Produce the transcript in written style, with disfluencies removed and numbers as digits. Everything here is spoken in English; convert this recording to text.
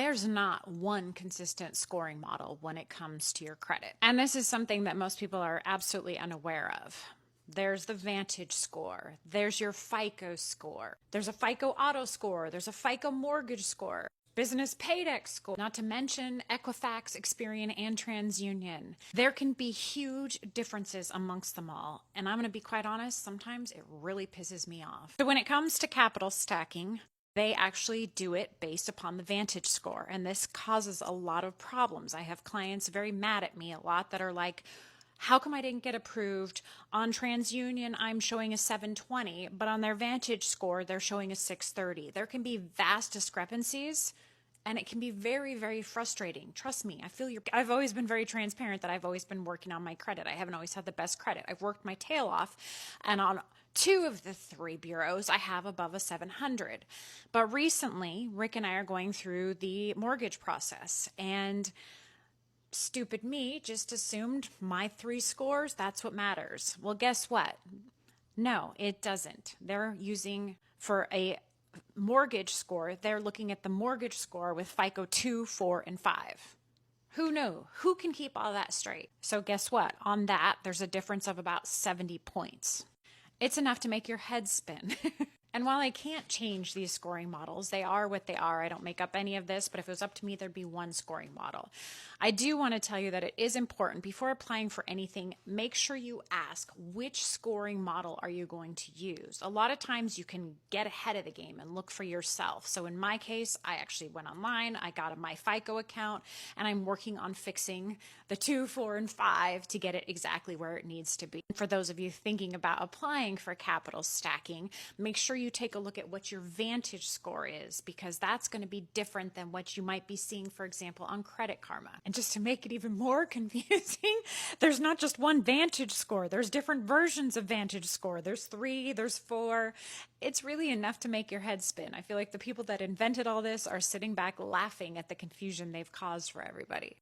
there's not one consistent scoring model when it comes to your credit. And this is something that most people are absolutely unaware of. There's the Vantage score. There's your FICO score. There's a FICO auto score. There's a FICO mortgage score. Business paydex score, not to mention Equifax, Experian, and TransUnion. There can be huge differences amongst them all. And I'm going to be quite honest, sometimes it really pisses me off. So when it comes to capital stacking, they actually do it based upon the Vantage score. And this causes a lot of problems. I have clients very mad at me a lot that are like, how come I didn't get approved? On TransUnion, I'm showing a 720, but on their Vantage score, they're showing a 630. There can be vast discrepancies, and it can be very, very frustrating. Trust me, I've always been very transparent that I've always been working on my credit. I haven't always had the best credit. I've worked my tail off, and on 2 of the 3 bureaus, I have above a 700. But recently, Rick and I are going through the mortgage process, and stupid me just assumed my 3 scores, that's what matters. Well, guess what? No, it doesn't. They're using, for a mortgage score, they're looking at the mortgage score with FICO 2, 4, and 5. Who knew? Who can keep all that straight? So guess what? On that, there's a difference of about 70 points. It's enough to make your head spin. And while I can't change these scoring models, they are what they are. I don't make up any of this, but if it was up to me, there'd be one scoring model. I do want to tell you that it is important before applying for anything, make sure you ask which scoring model are you going to use. A lot of times you can get ahead of the game and look for yourself. So in my case, I actually went online, I got a my FICO account, and I'm working on fixing the 2, 4, and 5 to get it exactly where it needs to be. For those of you thinking about applying for capital stacking, make sure you take a look at what your Vantage score is, because that's going to be different than what you might be seeing, for example, on Credit Karma. And just to make it even more confusing, there's not just one Vantage score. There's different versions of Vantage score. There's 3, there's 4. It's really enough to make your head spin. I feel like the people that invented all this are sitting back laughing at the confusion they've caused for everybody.